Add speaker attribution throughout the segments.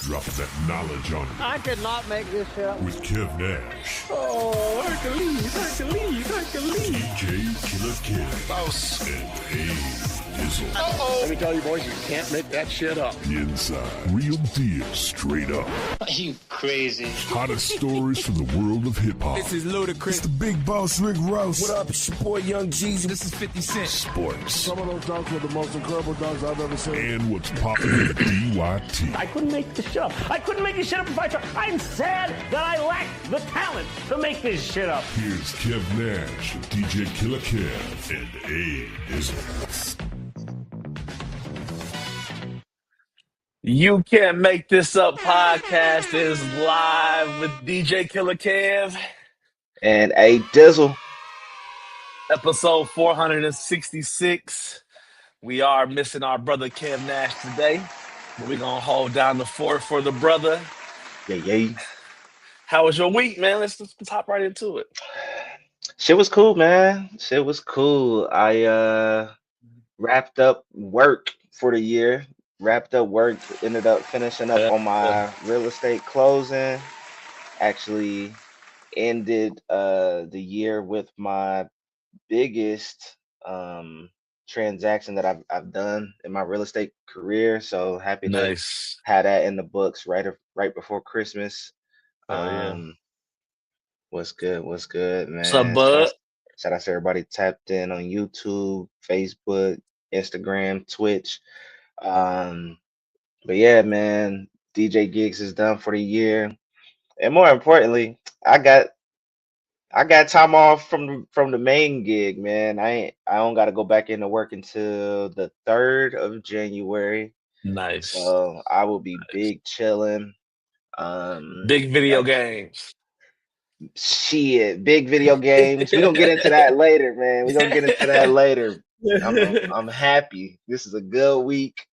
Speaker 1: Dropping that knowledge on you.
Speaker 2: I could not make this shit up.
Speaker 1: With Kev Nash.
Speaker 2: Oh, Hercules.
Speaker 1: DJ Killer Kev.
Speaker 3: Boss.
Speaker 1: And Dizzle.
Speaker 2: Let me tell you, boys, you can't make that shit up.
Speaker 1: Inside. Real deal. Straight up.
Speaker 4: Are you crazy?
Speaker 1: Hottest stories from the world of hip-hop.
Speaker 5: This is Ludacris.
Speaker 6: It's the big boss, Rick Ross.
Speaker 5: What up? It's your boy, Young Jeezy.
Speaker 6: This is 50 Cent.
Speaker 1: Sports.
Speaker 7: Some of those dunks were the most incredible dunks I've ever seen.
Speaker 1: And what's popping in the DYT.
Speaker 2: I couldn't make this shit up. I couldn't make this shit up if I tried. I'm sad that I lack the talent to make this shit up.
Speaker 1: Here's Kev Nash, DJ Killer Kev, and A Dizzle.
Speaker 3: You Can't Make This Up podcast is live with DJ Killer Kev.
Speaker 8: And A Dizzle.
Speaker 3: Episode 466. We are missing our brother Kev Nash today, but we're going to hold down the fort for the brother.
Speaker 8: Yeah.
Speaker 3: How was your week, man? Let's hop right into it.
Speaker 8: Shit was cool, man. Shit was cool. I wrapped up work for the year. Ended up finishing up on my real estate closing. Actually ended the year with my biggest transaction that I've done in my real estate career. So happy to have that in the books right before Christmas. What's good, man?
Speaker 3: What's up, bud?
Speaker 8: Shout out to everybody tapped in on YouTube, Facebook, Instagram, Twitch. But yeah, man, DJ gigs is done for the year, and more importantly, I got time off from the main gig, man. I don't got to go back into work until the 3rd of January.
Speaker 3: Nice.
Speaker 8: So I will be big chilling.
Speaker 3: Big video games.
Speaker 8: Shit, big video games. We're gonna get into that later, man. I'm happy. This is a good week.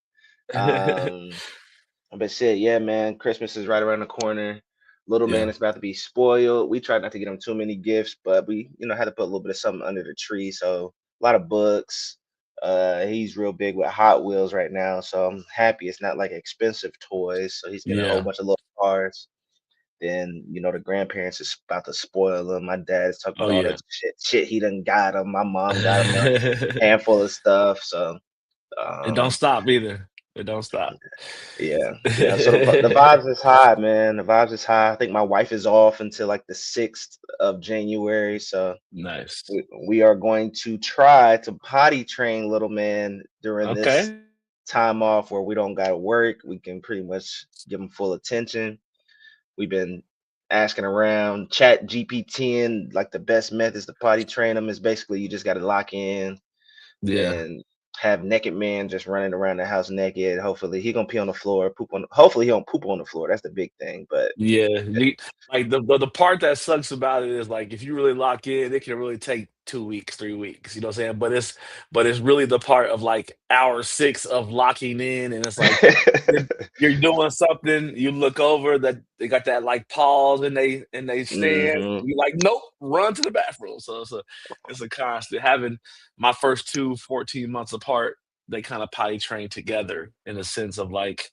Speaker 8: But shit, yeah, man. Christmas is right around the corner. Little man is about to be spoiled. We tried not to get him too many gifts, but we, had to put a little bit of something under the tree. So a lot of books. He's real big with Hot Wheels right now, so I'm happy it's not like expensive toys. So he's getting a whole bunch of little cars. Then the grandparents is about to spoil him. My dad's talking about all that shit he done got him. My mom got him a handful of stuff. So
Speaker 3: it don't stop either. It don't stop.
Speaker 8: Yeah. So the vibes is high, man. The vibes is high. I think my wife is off until like the 6th of January. So
Speaker 3: nice.
Speaker 8: We are going to try to potty train little man during this time off where we don't gotta work. We can pretty much give him full attention. We've been asking around, chat GPT, and like the best methods to potty train him is basically you just got to lock in and have naked man just running around the house naked. Hopefully he gonna pee on the floor, hopefully he don't poop on the floor. That's the big thing. But
Speaker 3: like the part that sucks about it is like if you really lock in, it can really take 2 weeks, 3 weeks. You know what I'm saying? But it's really the part of like hour 6 of locking in, and it's like you're doing something, you look over that they got that like pause and they stand. You're like, nope, run to the bathroom. So it's a constant. Having my first 14 months apart, they kind of potty trained together in a sense of like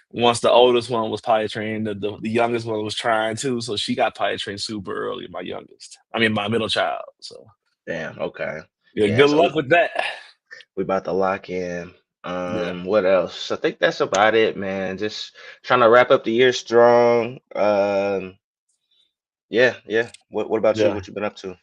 Speaker 3: once the oldest one was potty trained, the youngest one was trying to, so she got potty trained super early. My middle child. So
Speaker 8: damn, okay.
Speaker 3: Yeah, good luck with that.
Speaker 8: We about to lock in. What else? I think that's about it, man. Just trying to wrap up the year strong. What about you? What you been up to?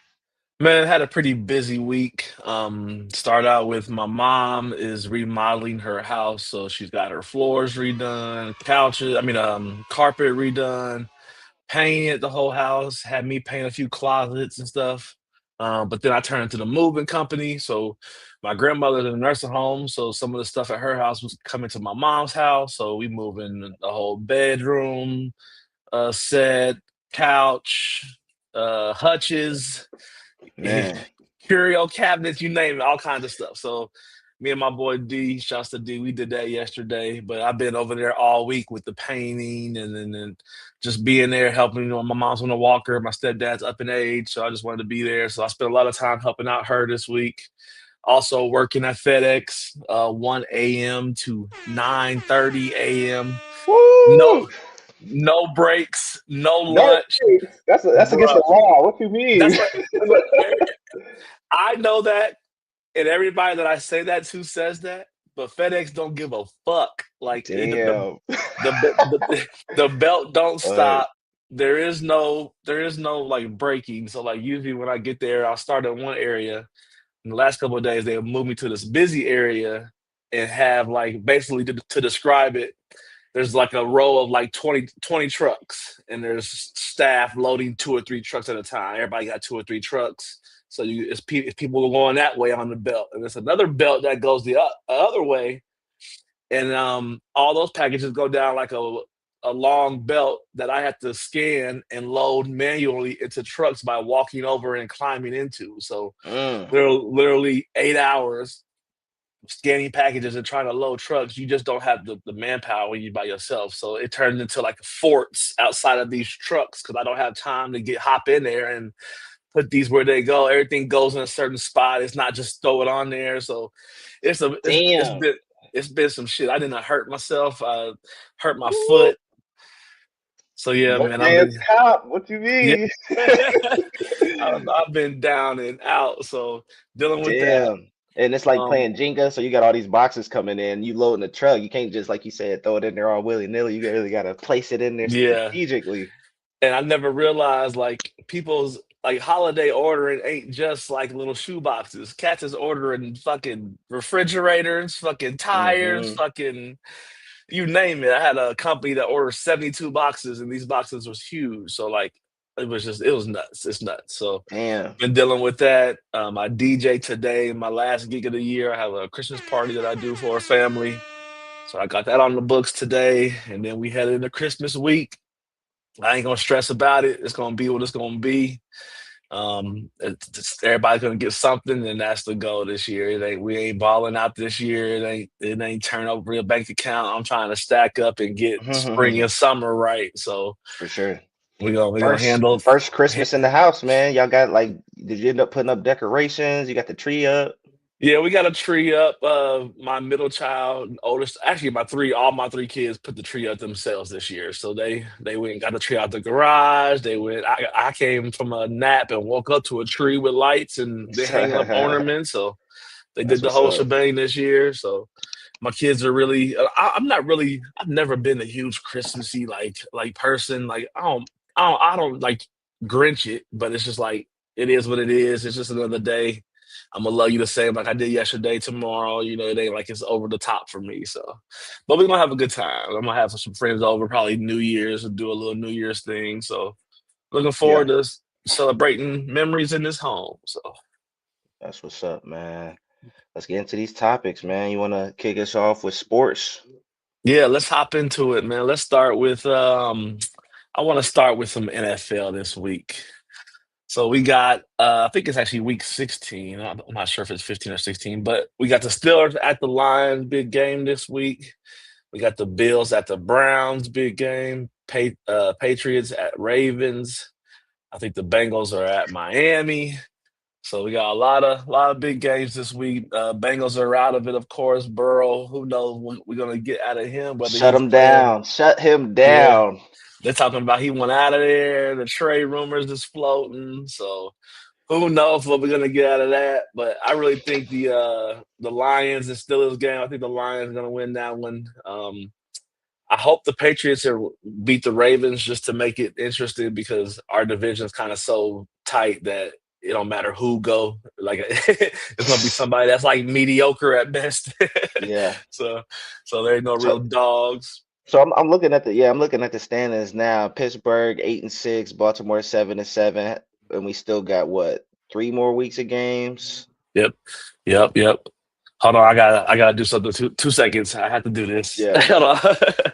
Speaker 3: Man, had a pretty busy week. Start out with my mom is remodeling her house, so she's got her floors redone, carpet redone, painted the whole house, had me paint a few closets and stuff. But then I turned to the moving company. So my grandmother's in a nursing home, so some of the stuff at her house was coming to my mom's house. So we moving the whole bedroom, set, couch, hutches, curio cabinets, you name it, all kinds of stuff. So me and my boy D, shouts to D, we did that yesterday. But I've been over there all week with the painting and then just being there helping. My mom's on a walker, my stepdad's up in age, so I just wanted to be there. So I spent a lot of time helping out her this week. Also working at FedEx, 1 a.m. to 9:30 a.m. No, no breaks, no
Speaker 8: No,
Speaker 3: lunch,
Speaker 8: that's against the
Speaker 3: bro.
Speaker 8: law. What you mean?
Speaker 3: That's what. I know that, and everybody that I say that to says that, but FedEx don't give a fuck. Like
Speaker 8: Damn.
Speaker 3: the belt don't
Speaker 8: What?
Speaker 3: stop. There is no like breaking. So like usually when I get there, I'll start in one area. In the last couple of days, they'll move me to this busy area and have like basically to describe it. There's like a row of like 20 trucks, and there's staff loading 2 or 3 trucks at a time. Everybody got 2 or 3 trucks. So it's people going that way on the belt, and there's another belt that goes the other way, and all those packages go down like a long belt that I have to scan and load manually into trucks by walking over and climbing into. So
Speaker 8: Mm.
Speaker 3: literally 8 hours scanning packages and trying to load trucks. You just don't have the manpower when you're by yourself. So it turns into like forts outside of these trucks because I don't have time to hop in there and put these where they go. Everything goes in a certain spot. It's not just throw it on there. So
Speaker 8: Damn.
Speaker 3: it's been some shit. I didn't hurt myself. I hurt my foot. So yeah,
Speaker 8: No
Speaker 3: man,
Speaker 8: man's cop. What you
Speaker 3: yeah,
Speaker 8: mean?
Speaker 3: I've been down and out. So dealing with that.
Speaker 8: Damn. And it's like
Speaker 3: Um,
Speaker 8: playing Jenga, so you got all these boxes coming in. You load in the truck. You can't just, like you said, throw it in there all willy-nilly. You really got to place it in there
Speaker 3: yeah.
Speaker 8: strategically.
Speaker 3: And I never realized like people's like holiday ordering ain't just like little shoe boxes. Cats is ordering fucking refrigerators, fucking tires,
Speaker 8: Hmm.
Speaker 3: fucking you name it. I had a company that ordered 72 boxes, and these boxes was huge. So like it was nuts. It's nuts. So
Speaker 8: Damn.
Speaker 3: been dealing with that. I DJ today, my last gig of the year. I have a Christmas party that I do for a family. So I got that on the books today, and then we head into Christmas week. I ain't gonna stress about it. It's gonna be what it's gonna be. Everybody's gonna get something, and that's the goal this year. We ain't balling out this year. It ain't turn over real bank account. I'm trying to stack up and get spring and summer right. So
Speaker 8: For sure.
Speaker 3: we gonna
Speaker 8: First
Speaker 3: handle.
Speaker 8: first Christmas in the house, man. Y'all got like, did you end up putting up decorations? You got the tree up?
Speaker 3: Yeah, we got a tree up. My middle child, oldest, actually all my 3 kids put the tree up themselves this year. So they went and got the tree out the garage. They went. I came from a nap and woke up to a tree with lights and they hanging up ornaments. So they did
Speaker 8: That's
Speaker 3: the
Speaker 8: what's
Speaker 3: whole
Speaker 8: up.
Speaker 3: shebang this year. So my kids are really. I'm not really. I've never been a huge Christmassy like person. Like I don't like Grinch it, but it's just like it is what it is. It's just another day. I'm gonna love you the same like I did yesterday, tomorrow. It ain't like it's over the top for me. So, but we're gonna have a good time. I'm gonna have some friends over, probably New Year's, and do a little New Year's thing. So, looking
Speaker 8: Yeah,
Speaker 3: forward to celebrating memories in this home. So,
Speaker 8: that's what's up, man. Let's get into these topics, man. You want to kick us off with sports?
Speaker 3: yeah, let's hop into it, man. Let's start with I want to start with some NFL this week. So we got, I think it's actually week 16. I'm not sure if it's 15 or 16, but we got the Steelers at the Lions, big game this week. We got the Bills at the Browns, big game. Patriots at Ravens. I think the Bengals are at Miami. So we got a lot of big games this week. Bengals are out of it, of course. Burrow, who knows what we're gonna get out of him? Whether
Speaker 8: Shut
Speaker 3: he's
Speaker 8: him
Speaker 3: playing,
Speaker 8: down. Shut him
Speaker 3: yeah.
Speaker 8: down.
Speaker 3: They're talking about he went out of there. The trade rumors is floating. So who knows what we're gonna get out of that? But I really think the Lions and Steelers game. I think the Lions are gonna win that one. I hope the Patriots beat the Ravens just to make it interesting because our division is kind of so tight that it don't matter who go. Like it's gonna be somebody that's like mediocre at best.
Speaker 8: Yeah.
Speaker 3: So there ain't no real
Speaker 8: So
Speaker 3: dogs.
Speaker 8: so I'm looking at the standings now. Pittsburgh 8-6, Baltimore 7-7, and we still got what, 3 more weeks of games?
Speaker 3: Yep. Hold on, I gotta do something. 2 seconds. I have to do this.
Speaker 8: Yeah.
Speaker 3: Hold on.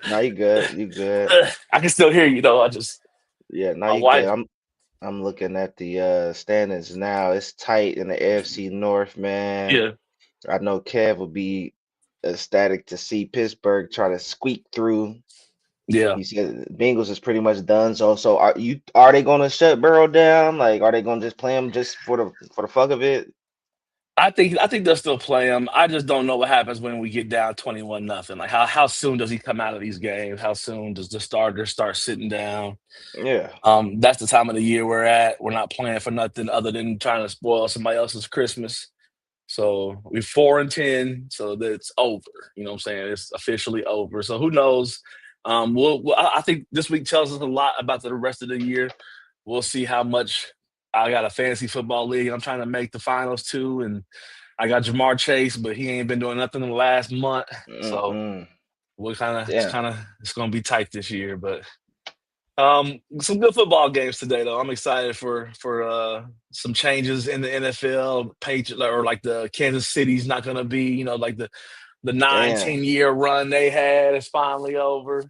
Speaker 8: No, you good. You good.
Speaker 3: I can still hear you though. I just
Speaker 8: Yeah, no,
Speaker 3: my
Speaker 8: you good.
Speaker 3: wife.
Speaker 8: I'm looking at the standings now. It's tight in the AFC North, man.
Speaker 3: Yeah.
Speaker 8: I know Kev will be ecstatic to see Pittsburgh try to squeak through.
Speaker 3: Yeah.
Speaker 8: He said Bengals is pretty much done. So are they gonna shut Burrow down? Like, are they gonna just play him just for the fuck of it?
Speaker 3: I think they'll still play him. I just don't know what happens when we get down 21-0. Like how soon does he come out of these games? How soon does the starter start sitting down?
Speaker 8: Yeah,
Speaker 3: That's the time of the year we're at. We're not playing for nothing other than trying to spoil somebody else's Christmas. So we're 4-10, so that's over. You know what I'm saying? It's officially over. So who knows? I think this week tells us a lot about the rest of the year. We'll see how much. I got a fantasy football league. I'm trying to make the finals too, and I got Jamar Chase, but he ain't been doing nothing in the last month. So
Speaker 8: mm-mm.
Speaker 3: we're kind
Speaker 8: Damn.
Speaker 3: of it's gonna be tight this year. But some good football games today, though. I'm excited for some changes in the NFL. Or like the Kansas City's not going to be, like the 9,
Speaker 8: Damn.
Speaker 3: 10-year run they had is finally over.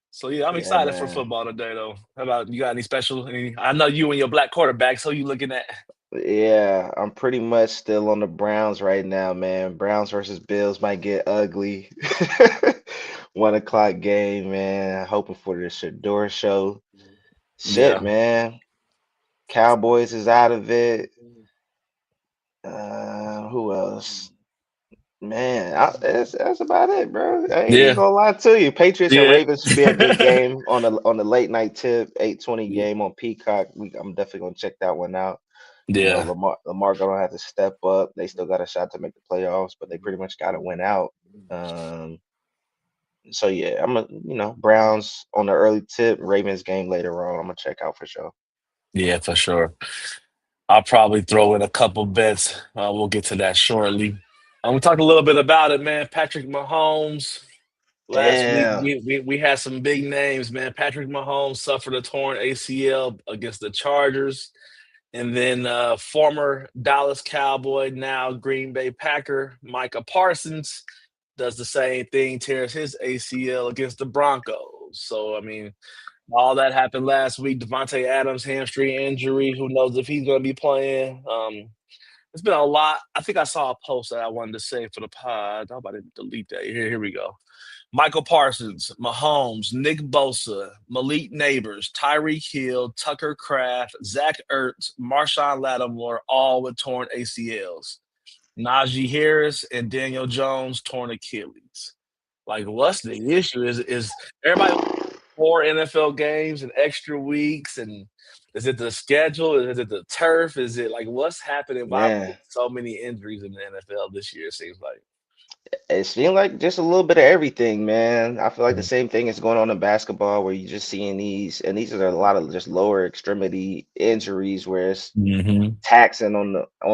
Speaker 3: So yeah, I'm
Speaker 8: Yeah,
Speaker 3: excited for
Speaker 8: man.
Speaker 3: football today, though. How about you? Got any special? I know you and your black quarterback. So you looking at?
Speaker 8: Yeah, I'm pretty much still on the Browns right now, man. Browns versus Bills might get ugly. 1 o'clock game, man. Hoping for the Shador show. Shit,
Speaker 3: Yeah,
Speaker 8: man. Cowboys is out of it. Who else? Man, that's about it, bro. I ain't even
Speaker 3: yeah,
Speaker 8: gonna lie to you. Patriots and
Speaker 3: yeah,
Speaker 8: Ravens should be a good game on the late night tip, 8:20
Speaker 3: yeah.
Speaker 8: game on Peacock. I'm definitely gonna check that one out. You know,
Speaker 3: Yeah.
Speaker 8: Lamar gonna have to step up. They still got a shot to make the playoffs, but they pretty much got to win out. Um, so yeah, Browns on the early tip, Ravens game later on. I'm gonna check out for sure.
Speaker 3: Yeah, for sure. I'll probably throw in a couple bets. We'll get to that shortly. We talked a little bit about it, man. Patrick Mahomes. Last week
Speaker 8: Damn.
Speaker 3: we had some big names, man. Patrick Mahomes suffered a torn ACL against the Chargers. And then former Dallas Cowboy, now Green Bay Packer, Micah Parsons does the same thing, tears his ACL against the Broncos. So, I mean, all that happened last week. Devontae Adams hamstring injury. Who knows if he's going to be playing? It's been a lot. I think I saw a post that I wanted to say for the pod. I'm about to delete that. Here we go. Michael Parsons, Mahomes, Nick Bosa, Malik Neighbors, Tyreek Hill, Tucker Kraft, Zach Ertz, Marshawn Lattimore, all with torn ACLs. Najee Harris and Daniel Jones torn Achilles. Like, what's the issue? Is everybody 4 NFL games and extra weeks? And is it the schedule? Is it the turf? Is it like what's happening? Why are we
Speaker 8: Man,
Speaker 3: getting so many injuries in the NFL this year? It seems like.
Speaker 8: it seems like just a little bit of everything, man. I feel like the
Speaker 3: Mhm.
Speaker 8: same thing is going on in basketball where you're just seeing these are a lot of just lower extremity injuries where it's
Speaker 3: Mhm.
Speaker 8: taxing on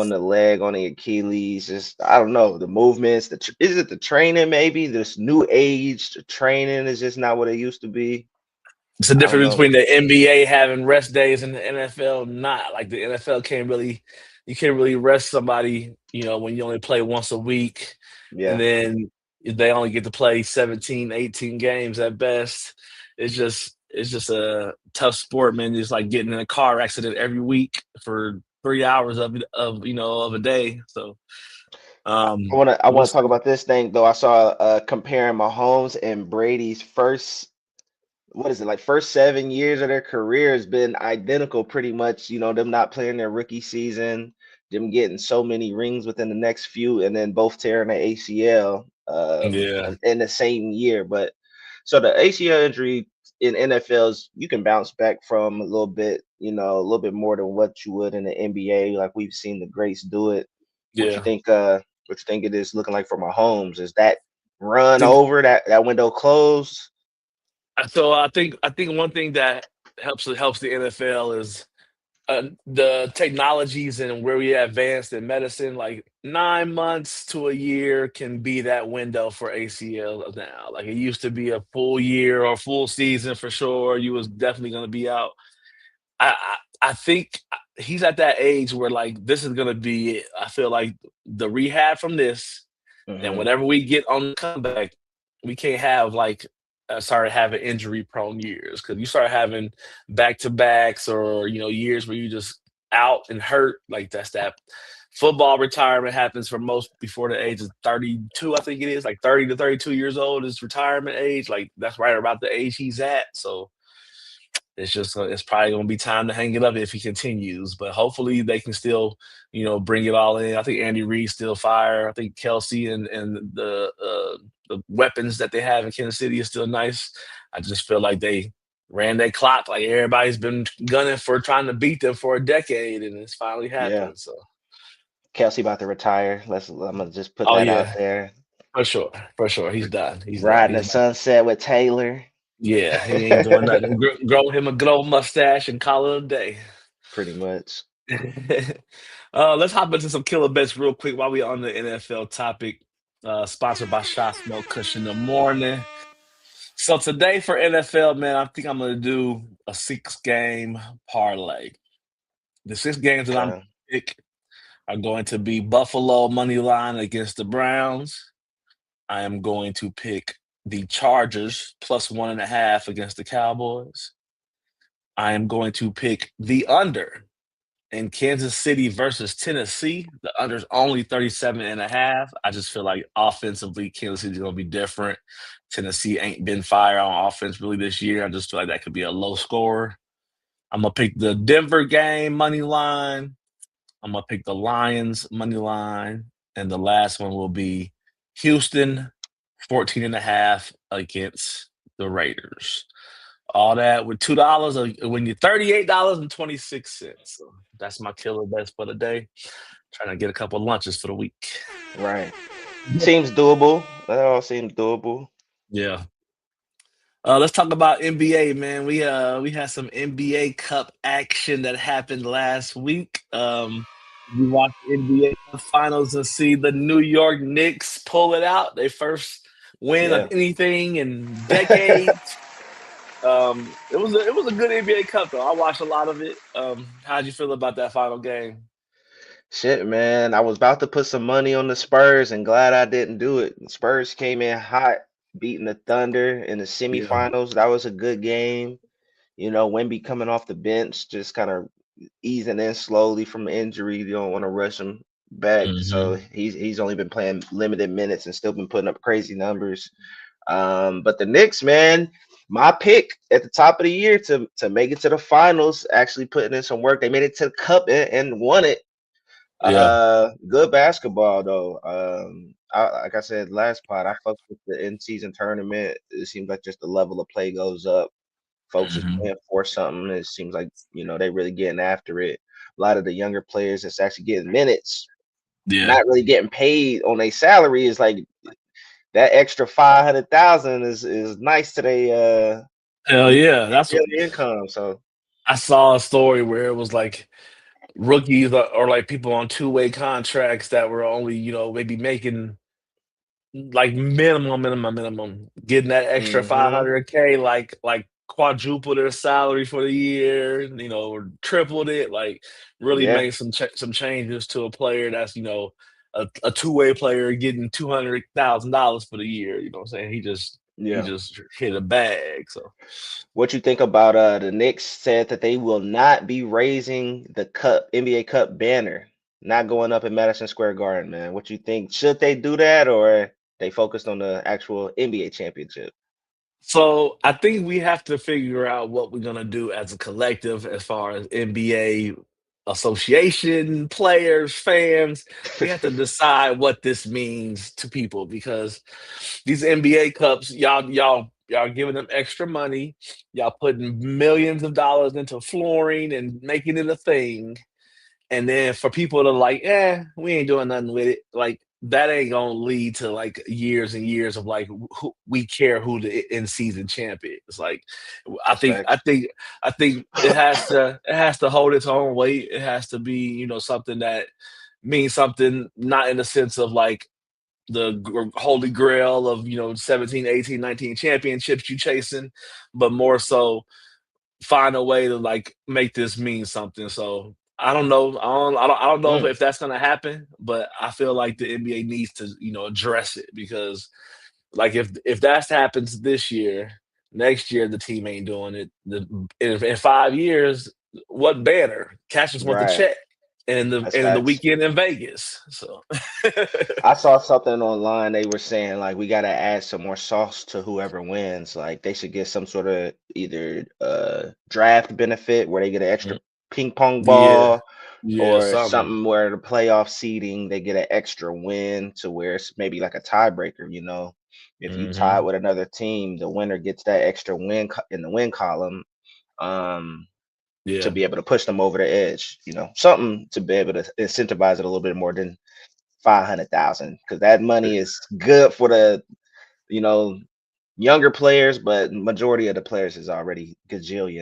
Speaker 8: the leg, on the Achilles. Just I don't know the movements. Is it the training? Maybe this new age training is just not what it used to be.
Speaker 3: It's the
Speaker 8: I don't
Speaker 3: difference
Speaker 8: know.
Speaker 3: between the NBA having rest days and the NFL not. Like the NFL you can't really rest somebody, when you only play once a week, and
Speaker 8: Yeah,
Speaker 3: then they only get to play 17, 18 games at best. It's just a tough sport, man. It's like getting in a car accident every week for 3 hours of a day. So
Speaker 8: I
Speaker 3: um
Speaker 8: want to I
Speaker 3: we'll
Speaker 8: want to talk
Speaker 3: see.
Speaker 8: about this thing though. I saw comparing Mahomes and Brady's first what is it like first 7 years of their career has been identical pretty much, them not playing their rookie season, them getting so many rings within the next few, and then both tearing the ACL
Speaker 3: Yeah.
Speaker 8: in the same year. But so the ACL injury in NFLs, you can bounce back from a little bit, a little bit more than what you would in the NBA. Like we've seen the greats do it. What you
Speaker 3: Yeah.
Speaker 8: think it is looking like for Mahomes? Is that run
Speaker 3: Think
Speaker 8: over, that window closed?
Speaker 3: so I think one thing that helps the NFL is the technologies and where we advanced in medicine, like 9 months to a year can be that window for ACL now. Like it used to be a full year or full season for sure. You was definitely going to be out. I think he's at that age where like this is going to be it. I feel like the rehab from this and
Speaker 8: Hmm.
Speaker 3: whenever we get on the comeback, we can't have like start having injury prone years because you start having back to backs or years where you just out and hurt. Like that's that football retirement happens for most before the age of 32. I think it is like 30 to 32 years old is retirement age. Like that's right about the age he's at. So It's probably gonna be time to hang it up if he continues. But hopefully they can still, bring it all in. I think Andy Reid's still fire. I think Kelsey and the weapons that they have in Kansas City is still nice. I just feel like they ran that clock like everybody's been gunning for trying to beat them for a decade, and it's finally
Speaker 8: Yeah.
Speaker 3: happened. So,
Speaker 8: Kelsey about to retire. I'm gonna just put
Speaker 3: oh
Speaker 8: that out
Speaker 3: yeah,
Speaker 8: there.
Speaker 3: for sure, he's done. He's done.
Speaker 8: Riding the sunset with Taylor.
Speaker 3: Yeah, he ain't doing nothing. Grow him a good old mustache and call it a day.
Speaker 8: Pretty much.
Speaker 3: Let's hop into some killer bets real quick while we're on the NFL topic. Sponsored by Shot Smoke Kush in the morning. So today for NFL, man, I think I'm gonna do a 6-game parlay. The 6 games that I'm gonna pick are going to be Buffalo money line against the Browns. I am going to pick the Chargers plus 1.5 against the Cowboys. I am going to pick the under in Kansas City versus Tennessee. The under's only 37.5. I just feel like offensively, Kansas City's going to be different. Tennessee ain't been fire on offense really this year. I just feel like that could be a low score. I'm going to pick the Denver game money line. I'm going to pick the Lions money line. And the last one will be Houston 14.5 against the Raiders. All that with $2 when you're $38.26. So that's my killer bets for the day. Trying to get a couple of lunches for the week.
Speaker 8: Right. Seems doable. That all seems doable.
Speaker 3: Yeah. Let's talk about NBA, man. We had some NBA Cup action that happened last week. We watched NBA Finals and see the New York Knicks pull it out. They first win of anything in decades. It was a good NBA Cup though. I watched a lot of it. How'd you feel about that final game?
Speaker 8: Shit, man. I was about to put some money on the Spurs and glad I didn't do it. The Spurs came in hot, beating the Thunder in the semifinals. That was a good game. Wemby coming off the bench, just kind of easing in slowly from injury. You don't want to rush him back. So he's only been playing limited minutes and still been putting up crazy numbers. But the Knicks, man, my pick at the top of the year to make it to the finals, actually putting in some work. They made it to the cup and won it. Good basketball though. Like I said last pod, I fucked with the in-season tournament. It seems like just the level of play goes up. Folks is playing for something. It seems like they really getting after it. A lot of the younger players that's actually getting minutes, not really getting paid on their salary, is like that extra 500,000 is nice to their
Speaker 3: hell yeah, that's what
Speaker 8: income. So
Speaker 3: I saw a story where it was like rookies or like people on 2-way contracts that were only maybe making like minimum, getting that extra 500K, like quadruple their salary for the year, or tripled it, like really made some changes to a player that's a 2-way player getting $200,000 for the year. You know what I'm saying? He just hit a bag. So
Speaker 8: what you think about the Knicks said that they will not be raising the NBA Cup banner, not going up in Madison Square Garden, man? What you think? Should they do that, or they focused on the actual NBA championship?
Speaker 3: So I think we have to figure out what we're gonna do as a collective, as far as NBA association, players, fans. We have to decide what this means to people, because these NBA cups, y'all giving them extra money, y'all putting millions of dollars into flooring and making it a thing, and then for people to like, we ain't doing nothing with it, like that ain't gonna lead to like years and years of like we care who the in-season champ is. Like, I think it has to hold its own weight. It has to be something that means something, not in the sense of like the holy grail of 17, 18, 19 championships you chasing, but more so find a way to like make this mean something. So I don't know. I don't know if that's gonna happen, but I feel like the NBA needs to address it, because like if that happens this year, next year the team ain't doing it. In 5 years, what banner? Cash just want the check.
Speaker 8: That's
Speaker 3: and the
Speaker 8: facts.
Speaker 3: weekend in Vegas. So
Speaker 8: I saw something online. They were saying like we gotta add some more sauce to whoever wins. Like they should get some sort of either draft benefit where they get an extra
Speaker 3: Mm,
Speaker 8: ping pong
Speaker 3: yeah,
Speaker 8: ball,
Speaker 3: yeah,
Speaker 8: or
Speaker 3: something.
Speaker 8: something where the playoff seeding they get an extra win to where it's maybe like a tiebreaker. If you tie
Speaker 3: Hmm.
Speaker 8: with another team, the winner gets that extra win in the win column. Um, to
Speaker 3: Yeah,
Speaker 8: be able to push them over the edge, something to be able to incentivize it a little bit more than 500,000, because that money is good for the you know younger players, but majority of the players is already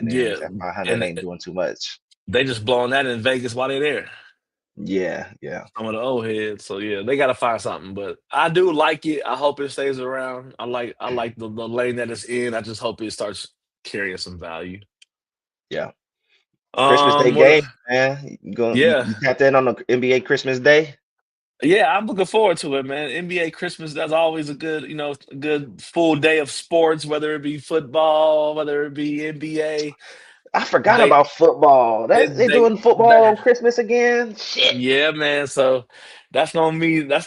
Speaker 3: yeah,
Speaker 8: gajillionaires. That 500
Speaker 3: and
Speaker 8: ain't doing too much.
Speaker 3: they just blowing that in Vegas while they're there.
Speaker 8: Yeah, yeah,
Speaker 3: Some of the old heads. So yeah, they gotta find something. But I do like it. I hope it stays around. I like the lane that it's in. I just hope it starts carrying some value.
Speaker 8: yeah. Christmas Day
Speaker 3: What
Speaker 8: game, man.
Speaker 3: yeah.
Speaker 8: You tapped in on the NBA Christmas Day?
Speaker 3: Yeah, I'm looking forward to it, man. NBA Christmas, that's always a good, a good full day of sports, whether it be football, whether it be NBA.
Speaker 8: I forgot
Speaker 3: They
Speaker 8: about football.
Speaker 3: they
Speaker 8: They
Speaker 3: they
Speaker 8: doing football
Speaker 3: that
Speaker 8: on Christmas again? Shit.
Speaker 3: Yeah, man. So that's gonna mean the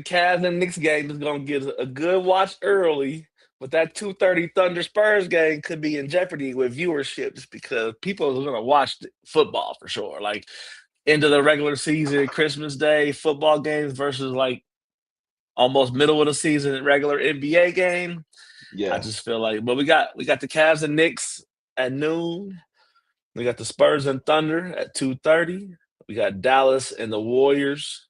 Speaker 3: Cavs and Knicks game is gonna get a good watch early, but that 2:30 Thunder Spurs game could be in jeopardy with viewership just because people are gonna watch football for sure. Like into the regular season, Christmas Day football games versus like almost middle of the season regular NBA game. I
Speaker 8: Yeah.
Speaker 3: just feel like, but we got the Cavs and Knicks at noon. We got the Spurs and Thunder at 2:30. We got Dallas and the Warriors.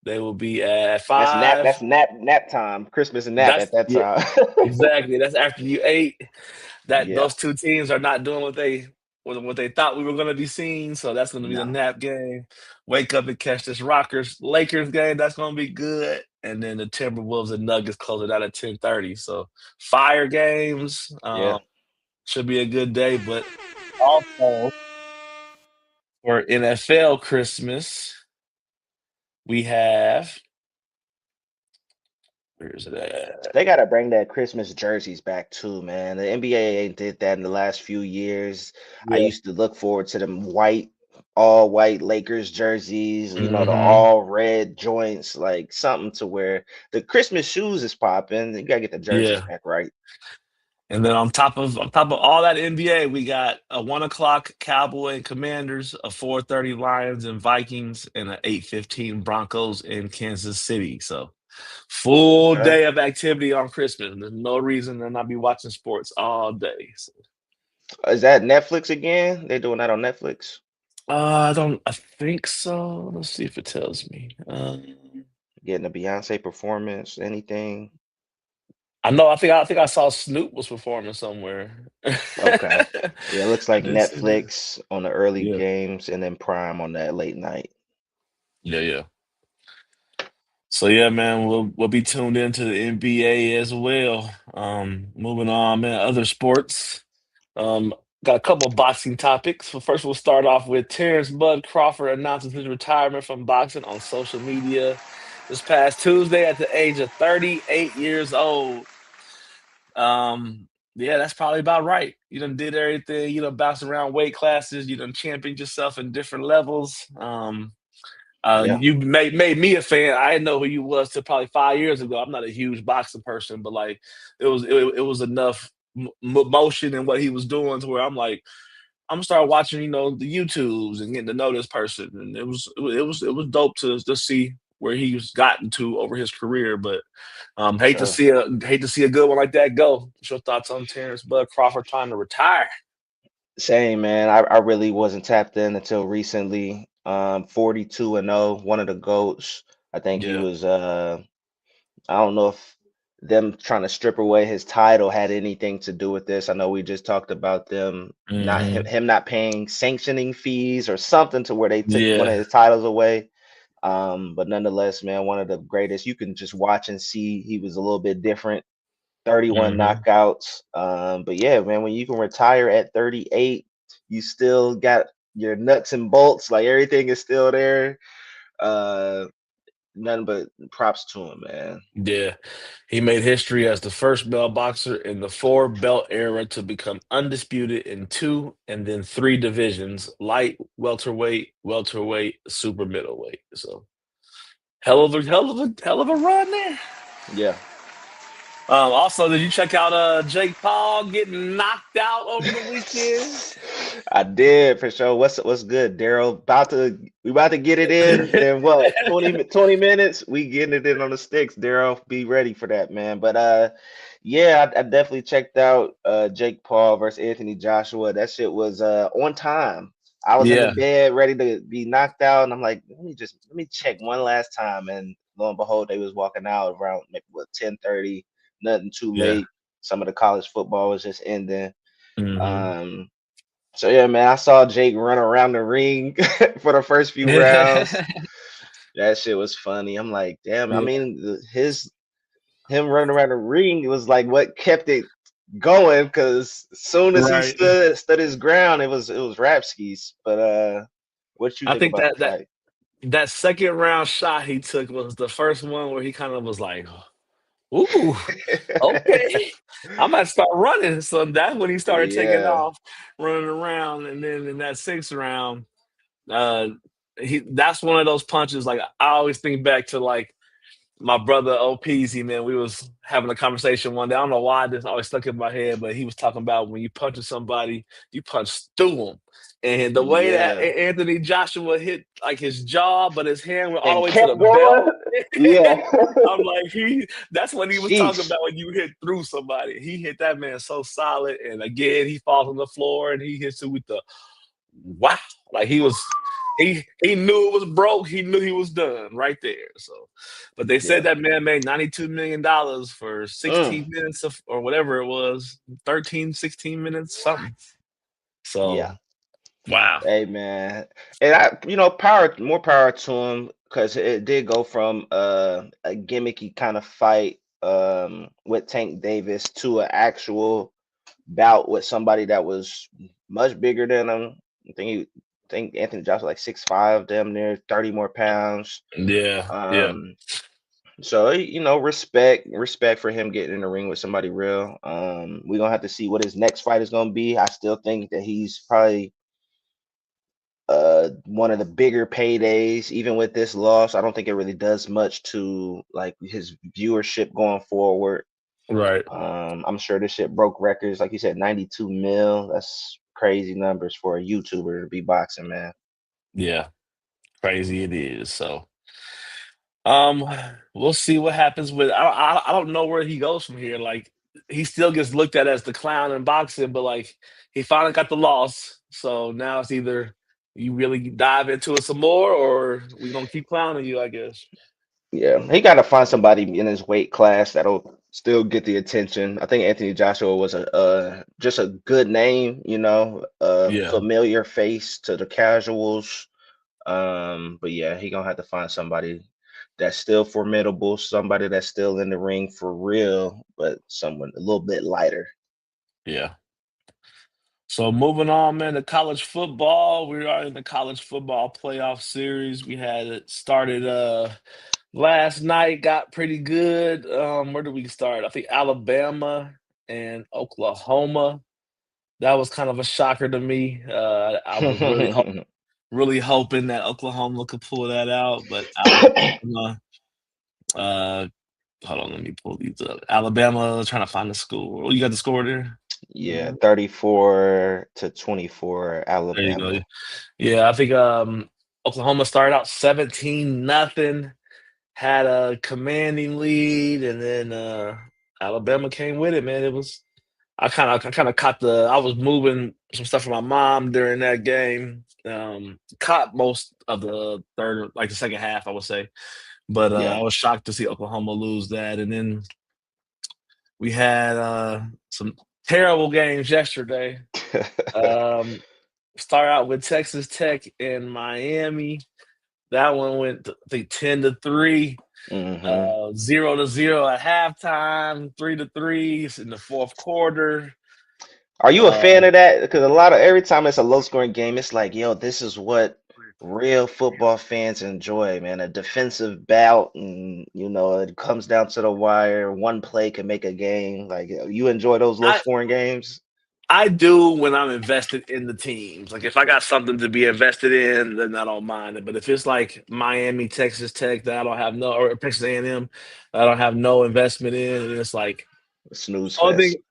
Speaker 3: They will be at
Speaker 8: That's nap.
Speaker 3: 5.
Speaker 8: That's nap time. Christmas nap
Speaker 3: That's
Speaker 8: at that
Speaker 3: yeah,
Speaker 8: time.
Speaker 3: exactly. That's after you ate. That
Speaker 8: Yeah.
Speaker 3: those two teams are not doing what they thought we were going to be seeing. So that's going to be the
Speaker 8: No.
Speaker 3: nap game. Wake up and catch this Rockers Lakers game. That's going to be good. And then the Timberwolves and Nuggets close it out at 10:30. So fire games.
Speaker 8: Yeah.
Speaker 3: Should be a good day. But also for NFL Christmas, we have where is it at?
Speaker 8: They gotta bring that Christmas jerseys back too, man. The NBA ain't did that in the last few years. I
Speaker 3: Yeah.
Speaker 8: used to look forward to them all white Lakers jerseys, the
Speaker 3: Hmm.
Speaker 8: all red joints, like something to where the Christmas shoes is popping. You gotta get the jerseys
Speaker 3: Yeah.
Speaker 8: back right.
Speaker 3: And then on top of all that NBA, we got a 1 o'clock Cowboy and Commanders, a 4:30 Lions and Vikings, and an 8:15 Broncos in Kansas City. So full
Speaker 8: Okay.
Speaker 3: day of activity on Christmas. There's no reason to not be watching sports all day. So,
Speaker 8: Is that Netflix again? They doing that on Netflix?
Speaker 3: I think so. Let's see if it tells me.
Speaker 8: Getting a Beyonce performance, anything?
Speaker 3: I know. I think I saw Snoop was performing somewhere.
Speaker 8: Okay. Yeah, it looks like
Speaker 3: This is
Speaker 8: Netflix on the early
Speaker 3: yeah,
Speaker 8: games and then Prime on that late night.
Speaker 3: yeah, yeah. So yeah, man, we'll be tuned into the NBA as well. Moving on, man. Other sports. Um, got a couple of boxing topics. So first, we'll start off with Terrence Bud Crawford announces his retirement from boxing on social media this past Tuesday at the age of 38 years old. Yeah, that's probably about right. You done did everything. You done bounced around weight classes. You done championed yourself in different levels.
Speaker 8: Yeah.
Speaker 3: You made me a fan. I didn't know who you was till probably 5 years ago. I'm not a huge boxing person, but like it was enough motion in what he was doing to where I'm like I'm gonna start watching, the YouTubes and getting to know this person. And it was dope to see where he's gotten to over his career. But
Speaker 8: For
Speaker 3: hate to
Speaker 8: sure.
Speaker 3: see a good one like that go. What's your thoughts on Terrence Bud Crawford trying to retire?
Speaker 8: Same, man. I really wasn't tapped in until recently. 42-0, one of the GOATs. I think he
Speaker 3: Yeah.
Speaker 8: was I don't know if them trying to strip away his title had anything to do with this. I know we just talked about them not
Speaker 3: Hmm.
Speaker 8: him not paying sanctioning fees or something to where they took one of
Speaker 3: Yeah.
Speaker 8: his titles away. But nonetheless, man, one of the greatest. You can just watch and see he was a little bit different. 31
Speaker 3: Hmm.
Speaker 8: knockouts. But yeah, man, when you can retire at 38, you still got your nuts and bolts, like everything is still there. Uh, nothing but props to him, man.
Speaker 3: Yeah, he made history as the first belt boxer in the four belt era to become undisputed in two and then three divisions: light, welterweight, super middleweight. So hell of a run there.
Speaker 8: Yeah.
Speaker 3: Also, did you check out Jake Paul getting knocked out over the weekend?
Speaker 8: I did for sure. What's good, Daryl? We about to get it in what 20 minutes? We getting it in on the sticks, Daryl. Be ready for that, man. But yeah, I definitely checked out Jake Paul versus Anthony Joshua. That shit was on time. I was in the
Speaker 3: Yeah,
Speaker 8: bed ready to be knocked out, and I'm like, let me check one last time. And lo and behold, they was walking out around maybe 10:30. Nothing too
Speaker 3: yeah.
Speaker 8: late. Some of the college football was just ending.
Speaker 3: hmm
Speaker 8: So yeah, man, I saw Jake run around the ring for the first few rounds. That shit was funny. I'm like, damn. I
Speaker 3: Yeah,
Speaker 8: mean, him running around the ring was like what kept it going. Because as soon as he
Speaker 3: right.
Speaker 8: stood his ground, it was Rapskis. But what you
Speaker 3: I
Speaker 8: think
Speaker 3: think
Speaker 8: about the
Speaker 3: that
Speaker 8: fight?
Speaker 3: that second round shot he took was the first one where he kind of was like, "Ooh, okay, I might start running." So that's when he started taking
Speaker 8: Yeah,
Speaker 3: off, running around, and then in that sixth round, uh, that's one of those punches. Like I always think back to like my brother O'Peasy, man. We was having a conversation one day. I don't know why this always stuck in my head, but he was talking about when you punch somebody, you punch through them. And the way that
Speaker 8: yeah,
Speaker 3: Anthony Joshua hit like his jaw, but his hand went all the
Speaker 8: and
Speaker 3: way to the
Speaker 8: kept
Speaker 3: belt.
Speaker 8: going. Yeah,
Speaker 3: I'm like, that's what he was talking
Speaker 8: sheesh.
Speaker 3: about when you hit through somebody. He hit that man so solid. And again, he falls on the floor and he hits it with the wow. Like he knew it was broke. He knew he was done right there. So, but they said
Speaker 8: Yeah.
Speaker 3: that man made $92 million for
Speaker 8: Mm,
Speaker 3: 16 minutes of, or whatever it was, 13, 16 minutes, something.
Speaker 8: yeah.
Speaker 3: So, wow.
Speaker 8: Hey man, and more power to him because it did go from a gimmicky kind of fight with Tank Davis to an actual bout with somebody that was much bigger than him. I think Anthony Joshua like 6'5", damn near 30 more pounds.
Speaker 3: Yeah. Yeah.
Speaker 8: Um, so respect for him getting in the ring with somebody real. We're gonna have to see what his next fight is gonna be. I still think that he's probably one of the bigger paydays. Even with this loss, I don't think it really does much to like his viewership going forward.
Speaker 3: Right.
Speaker 8: I'm sure this shit broke records, like you said, 92 mil. That's crazy numbers for a YouTuber to be boxing, man.
Speaker 3: Yeah. Crazy it is. So, um, we'll see what happens with. I don't know where he goes from here. Like he still gets looked at as the clown in boxing, but like he finally got the loss. So now it's either you really dive into it some more, or we gonna keep clowning you. I guess.
Speaker 8: Yeah, he got to find somebody in his weight class that'll still get the attention. I think Anthony Joshua was a just a good name, a
Speaker 3: Yeah.
Speaker 8: familiar face to the casuals. But yeah, he gonna have to find somebody that's still formidable, somebody that's still in the ring for real, but someone a little bit lighter.
Speaker 3: Yeah. So moving on, man, to college football. We are in the college football playoff series. We had it started last night, got pretty good. Where did we start? I think Alabama and Oklahoma. That was kind of a shocker to me. I was really hoping that Oklahoma could pull that out, but Alabama. Uh, Hold on, let me pull these up. Alabama trying to find the score. Oh, you got the score there?
Speaker 8: Yeah, 34-24
Speaker 3: There you go.
Speaker 8: Alabama.
Speaker 3: Yeah, I think Oklahoma started out 17-0, had a commanding lead, and then Alabama came with it, man. It was I kind of caught I was moving some stuff for my mom during that game. Caught most of the third, like the second half, I would say. But I
Speaker 8: Yeah.
Speaker 3: was shocked to see Oklahoma lose that. And then we had some terrible games yesterday. Start out with Texas Tech and Miami. That one went, I think, 10-3,
Speaker 8: hmm
Speaker 3: 0-0 at halftime, 3-3 in the fourth quarter.
Speaker 8: Are you a fan
Speaker 3: Um,
Speaker 8: of that? Because every time it's a low scoring game, it's like, yo, this is what real football fans enjoy, man. A defensive bout, and it comes down to the wire. One play can make a game. Like you enjoy those low
Speaker 3: I
Speaker 8: scoring games.
Speaker 3: I do when I'm invested in the teams. Like if I got something to be invested in, then I don't mind it. But if it's like Miami, Texas Tech that I don't have no, or Texas A&M that I don't have no investment in, and it's like
Speaker 8: Snooze
Speaker 3: only
Speaker 8: fest.
Speaker 3: thing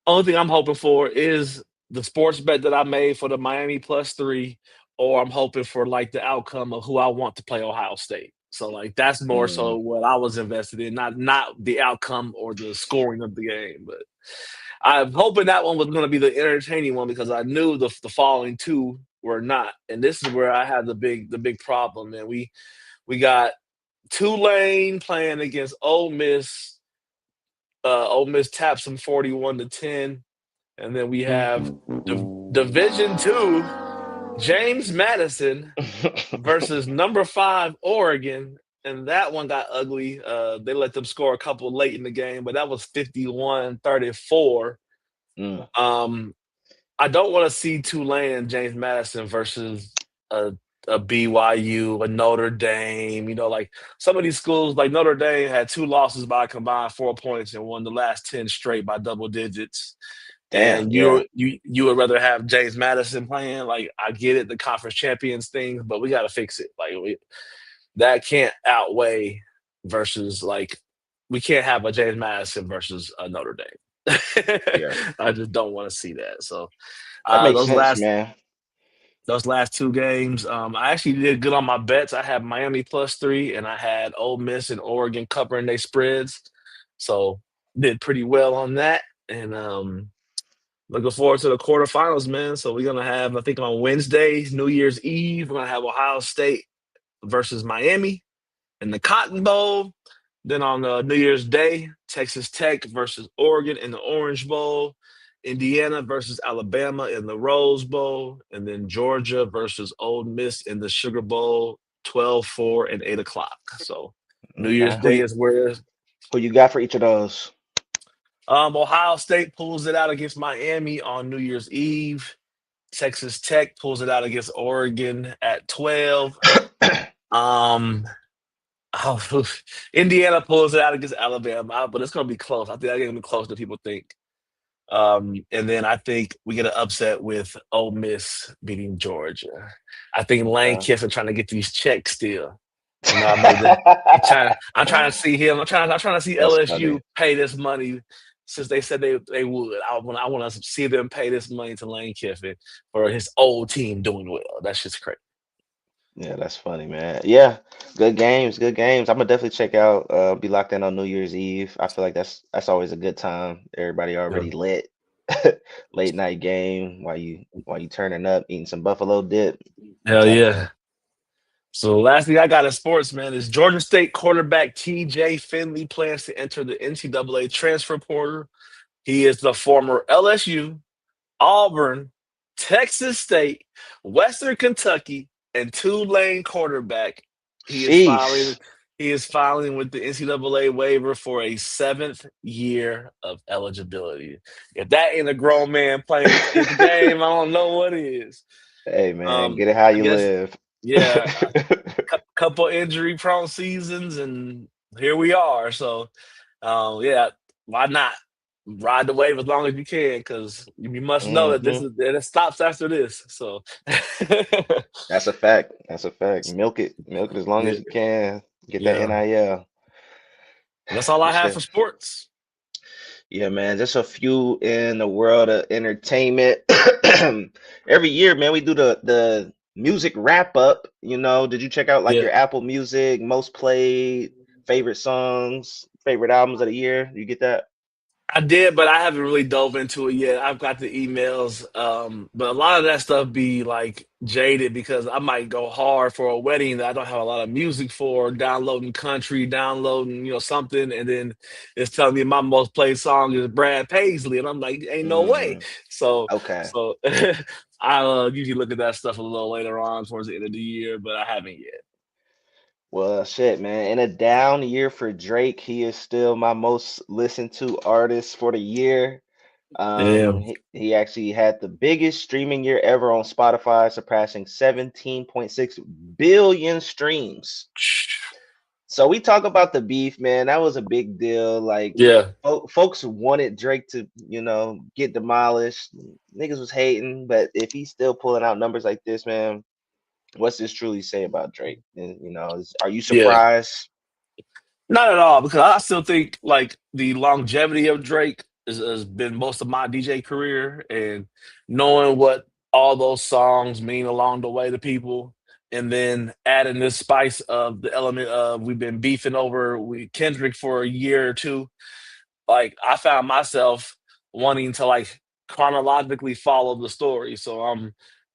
Speaker 3: only thing I'm hoping for is the sports bet that I made for the Miami +3, or I'm hoping for like the outcome of who I want to play Ohio State. So like that's more so
Speaker 8: Mm.
Speaker 3: what I was invested in, not the outcome or the scoring of the game. But I'm hoping that one was going to be the entertaining one because I knew the following two were not. And this is where I had the big problem. And we got Tulane playing against Ole Miss. Ole Miss taps them 41-10. And then we have Division Two, James Madison versus number 5 Oregon, and that one got ugly. They let them score a couple late in the game, but that was 51-34.
Speaker 8: Mm.
Speaker 3: I don't want to see Tulane and James Madison versus a BYU, a Notre Dame. Like some of these schools, like Notre Dame, had 2 losses by a combined 4 points and won the last 10 straight by double digits.
Speaker 8: Damn,
Speaker 3: And
Speaker 8: yeah.
Speaker 3: you would rather have James Madison playing. Like I get it, the conference champions thing, but we got to fix it. Like that can't outweigh versus like we can't have a James Madison versus a Notre Dame.
Speaker 8: Yeah.
Speaker 3: I just don't want to see that. So
Speaker 8: That makes
Speaker 3: those
Speaker 8: sense,
Speaker 3: last
Speaker 8: man.
Speaker 3: those last 2 games, I actually did good on my bets. I had Miami +3, and I had Ole Miss and Oregon covering their spreads, so did pretty well on that. And looking forward to the quarterfinals, man. So we're gonna have, I think, on Wednesday, New Year's Eve, we're gonna have Ohio State versus Miami in the Cotton Bowl. Then on New Year's Day, Texas Tech versus Oregon in the Orange Bowl. Indiana versus Alabama in the Rose Bowl, and then Georgia versus Ole Miss in the Sugar Bowl, 12, 4, and 8 o'clock. So New Year's
Speaker 8: Okay. Who
Speaker 3: Day
Speaker 8: you
Speaker 3: is where
Speaker 8: who you got for each of those?
Speaker 3: Ohio State pulls it out against Miami on New Year's Eve. Texas Tech pulls it out against Oregon at 12. Um, Indiana pulls it out against Alabama, but it's going to be close. I think that's going to be closer than people think. And then I think we get an upset with Ole Miss beating Georgia. I think Lane
Speaker 8: Okay.
Speaker 3: Kiffin trying to get these checks still. I'm trying to see him. I'm trying to see
Speaker 8: That's funny.
Speaker 3: LSU pay this money since they said they would. I want to see them pay this money to Lane Kiffin for his old team doing well. That's just crazy.
Speaker 8: Yeah, that's funny, man. Yeah, good games, good games. I'm gonna definitely check out. Be locked in on New Year's Eve. I feel like that's always a good time. Everybody
Speaker 3: Yeah.
Speaker 8: already lit. Late night game while you turning up, eating some buffalo dip.
Speaker 3: Hell
Speaker 8: Type
Speaker 3: yeah. So the last thing I got in sports, man, is Georgia State quarterback TJ Finley plans to enter the NCAA transfer portal. He is the former LSU, Auburn, Texas State, Western Kentucky, and Tulane quarterback. He is
Speaker 8: Sheesh.
Speaker 3: filing. He is filing with the NCAA waiver for a 7th year of eligibility. If that ain't a grown man playing his game, I don't know what is.
Speaker 8: Hey man, get it how
Speaker 3: I
Speaker 8: you
Speaker 3: guess,
Speaker 8: live.
Speaker 3: yeah, couple injury prone seasons, and here we are. So, yeah, why not ride the wave as long as you can? Because you must know that
Speaker 8: Hmm.
Speaker 3: it stops after this. So,
Speaker 8: That's a fact. That's a fact. Milk it as long
Speaker 3: yeah,
Speaker 8: as you can. Get that
Speaker 3: yeah,
Speaker 8: NIL.
Speaker 3: that's all I
Speaker 8: But
Speaker 3: have for
Speaker 8: shit.
Speaker 3: sports.
Speaker 8: Yeah, man, just a few in the world of entertainment. Every year, man, we do the music wrap up. Did you check out like
Speaker 3: Yeah.
Speaker 8: your Apple Music, most played, favorite songs, favorite albums of the year? You get that?
Speaker 3: I did, but I haven't really dove into it yet. I've got the emails, but a lot of that stuff be like jaded because I might go hard for a wedding that I don't have a lot of music for, downloading country, downloading, something, and then it's telling me my most played song is Brad Paisley, and I'm like, ain't no way.
Speaker 8: Mm,
Speaker 3: So,
Speaker 8: okay.
Speaker 3: so I usually look at that stuff a little later on towards the end of the year, but I haven't yet.
Speaker 8: Well, shit, man. In a down year for Drake, he is still my most listened to artist for the year.
Speaker 3: Yeah.
Speaker 8: He actually had the biggest streaming year ever on Spotify, surpassing 17.6 billion streams. So we talk about the beef, man. That was a big deal. Like,
Speaker 3: Yeah.
Speaker 8: folks wanted Drake to, get demolished. Niggas was hating, but if he's still pulling out numbers like this, man, what's this truly say about Drake? And, are you
Speaker 3: Yeah.
Speaker 8: surprised?
Speaker 3: Not at all, because I still think like the longevity of Drake has been most of my DJ career, and knowing what all those songs mean along the way to people, and then adding this spice of the element of we've been beefing over with Kendrick for a year or two. Like I found myself wanting to like chronologically follow the story. So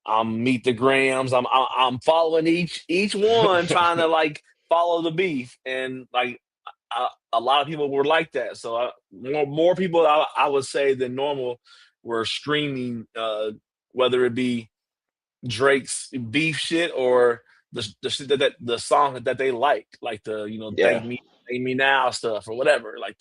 Speaker 3: I'm Meet the Grams. I'm following each one, trying to like follow the beef, and like a lot of people were like that. So more people I would say than normal were streaming, whether it be Drake's beef shit or the shit that the song that they like the
Speaker 8: Yeah.
Speaker 3: thank me now stuff or whatever, like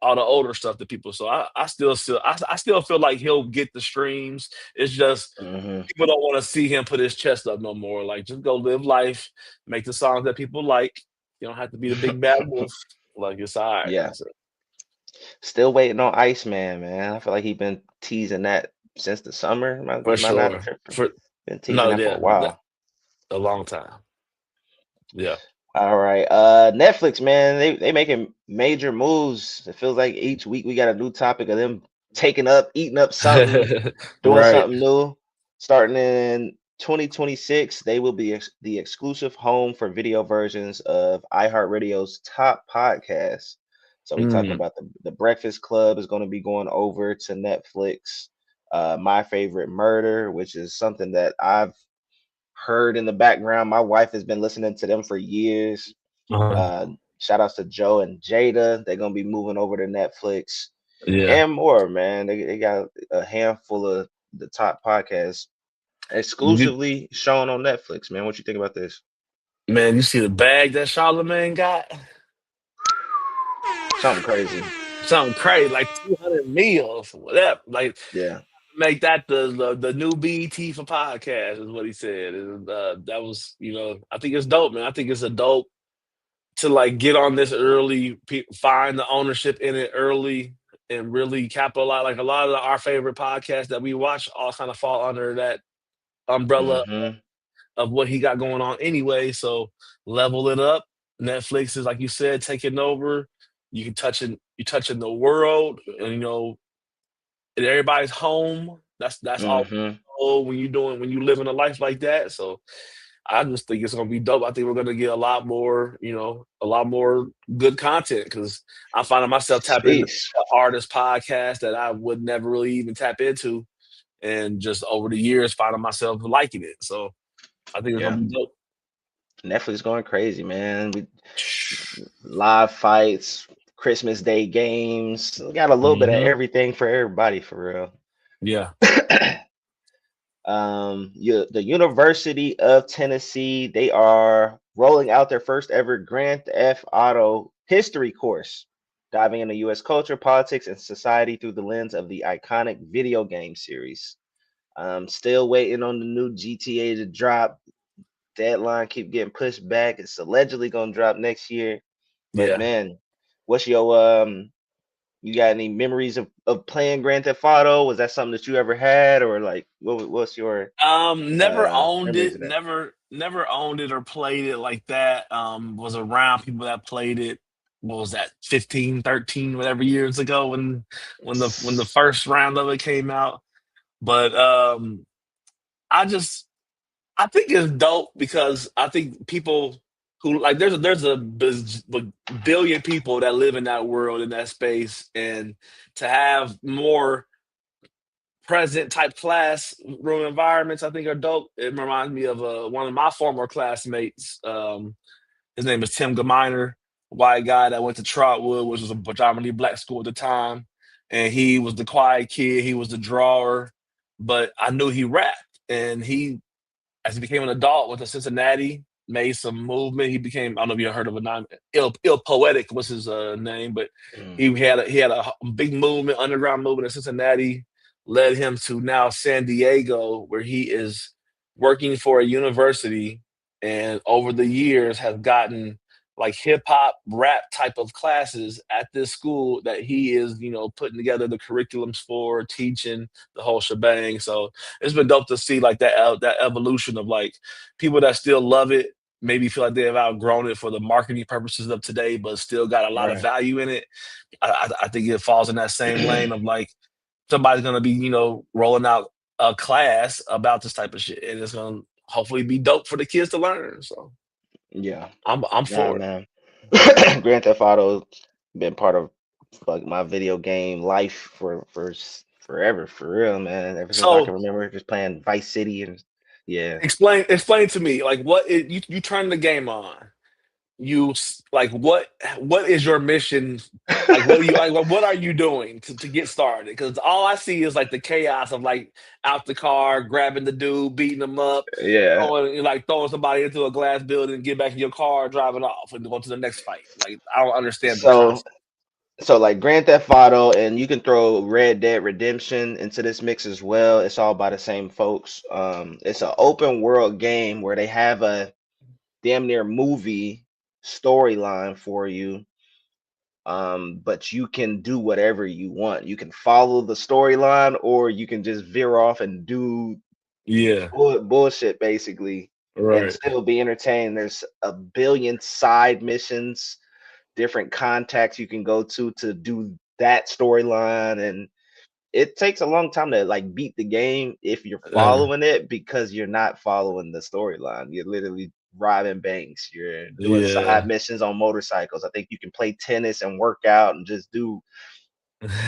Speaker 3: all the older stuff that people. So I still feel like he'll get the streams. It's just
Speaker 8: hmm
Speaker 3: people don't want to see him put his chest up no more. Like just go live life, make the songs that people like. You don't have to be the big bad wolf. Like it's all right.
Speaker 8: Yeah.
Speaker 3: So,
Speaker 8: Still waiting on Iceman, man. I feel like he's been teasing that since the summer. Am
Speaker 3: for
Speaker 8: I not
Speaker 3: sure.
Speaker 8: tripping?
Speaker 3: For
Speaker 8: Been teasing
Speaker 3: no,
Speaker 8: that for a
Speaker 3: yeah,
Speaker 8: while.
Speaker 3: a long time. Yeah.
Speaker 8: All right. Netflix, man, they making major moves. It feels like each week we got a new topic of them eating up something, doing
Speaker 3: Right.
Speaker 8: something new. Starting in 2026, they will be the exclusive home for video versions of iHeartRadio's top podcasts. So we talking
Speaker 3: Mm.
Speaker 8: about the Breakfast Club is going to be going over to Netflix. My Favorite Murder, which is something that I've heard in the background. My wife has been listening to them for years.
Speaker 3: Uh-huh.
Speaker 8: Uh, Shout outs to Joe and Jada. They're gonna be moving over to Netflix
Speaker 3: Yeah.
Speaker 8: and more, man. They got a handful of the top podcasts
Speaker 3: You,
Speaker 8: exclusively shown on Netflix, man. What you think about this?
Speaker 3: man, you see the bag that Charlemagne got?
Speaker 8: Something crazy.
Speaker 3: Something crazy, like 200 meals, whatever. Like
Speaker 8: Yeah.
Speaker 3: make that the new BET for podcast is what he said. And that was, I think it's dope, man. I think it's a dope to like get on this early, find the ownership in it early, and really capitalize. Like a lot of our favorite podcasts that we watch all kind of fall under that umbrella
Speaker 8: hmm
Speaker 3: of what he got going on anyway. So level it up. Netflix is like you said, taking over. You touching the world, and and everybody's home. That's all
Speaker 8: hmm
Speaker 3: when you living a life like that. So I just think it's gonna be dope. I think we're gonna get a lot more good content because I'm finding myself tapping into
Speaker 8: Sheesh.
Speaker 3: artist podcasts that I would never really even tap into, and just over the years finding myself liking it. So I think it's
Speaker 8: Yeah.
Speaker 3: gonna be dope.
Speaker 8: Netflix going crazy, man. We live fights, Christmas Day games. We got a little bit of
Speaker 3: Hmm.
Speaker 8: everything for everybody for real.
Speaker 3: Yeah.
Speaker 8: The University of Tennessee, they are rolling out their first ever Grand Theft Auto history course, diving into U.S. culture, politics, and society through the lens of the iconic video game series. Still waiting on the new GTA to drop. Deadline keep getting pushed back. It's allegedly gonna drop next year. But
Speaker 3: Yeah.
Speaker 8: man, what's your you got any memories of playing Grand Theft Auto? Was that something that you ever had, or like what's your
Speaker 3: Never owned
Speaker 8: memories
Speaker 3: it.
Speaker 8: of that?
Speaker 3: Never owned it or played it like that. Was around people that played it. What was that, 15, 13, whatever years ago when the first round of it came out. But I think it's dope because I think people who like there's a billion people that live in that world in that space, and to have more present type classroom environments, I think are dope. It reminds me of one of my former classmates. His name is Tim Gaminer, white guy that went to Trotwood, which was a predominantly black school at the time. And he was the quiet kid, he was the drawer, but I knew he rapped. And he, as he became an adult, went to Cincinnati, made some movement. He became, I don't know if you heard of a name, Ill Poetic was his name, but
Speaker 8: Mm.
Speaker 3: he had a big movement, underground movement in Cincinnati, led him to now San Diego, where he is working for a university, and over the years has gotten like hip hop rap type of classes at this school that he is, putting together the curriculums for, teaching the whole shebang. So it's been dope to see like that evolution of like people that still love it, maybe feel like they have outgrown it for the marketing purposes of today, but still got a lot of
Speaker 8: Right.
Speaker 3: value in it. I think it falls in that same lane of like somebody's gonna be, rolling out a class about this type of shit, and it's gonna hopefully be dope for the kids to learn. So
Speaker 8: Yeah.
Speaker 3: I'm
Speaker 8: Nah,
Speaker 3: for it.
Speaker 8: man. Grand Theft Auto been part of like my video game life forever, for real, man. Ever since I
Speaker 3: So
Speaker 8: can remember, just playing Vice City and yeah.
Speaker 3: explain to me like you turn the game on. Like what is your mission? Like what do you like? What are you doing to get started? Because all I see is like the chaos of like out the car, grabbing the dude, beating him up,
Speaker 8: Yeah.
Speaker 3: throwing somebody into a glass building, get back in your car, driving off, and go to the next fight. Like I don't understand the
Speaker 8: So
Speaker 3: concept.
Speaker 8: so like Grand Theft Auto, and you can throw Red Dead Redemption into this mix as well. It's all by the same folks. It's an open world game where they have a damn near movie storyline for you. But you can do whatever you want. You can follow the storyline, or you can just veer off and do
Speaker 3: Yeah,
Speaker 8: bullshit basically, and
Speaker 3: right.
Speaker 8: still be entertained. There's a billion side missions, different contacts you can go to do that storyline, and it takes a long time to like beat the game if you're
Speaker 3: Uh,
Speaker 8: following it, because you're not following the storyline. You're literally robbing banks, you're doing side
Speaker 3: yeah.
Speaker 8: missions on motorcycles. I think you can play tennis and work out and just do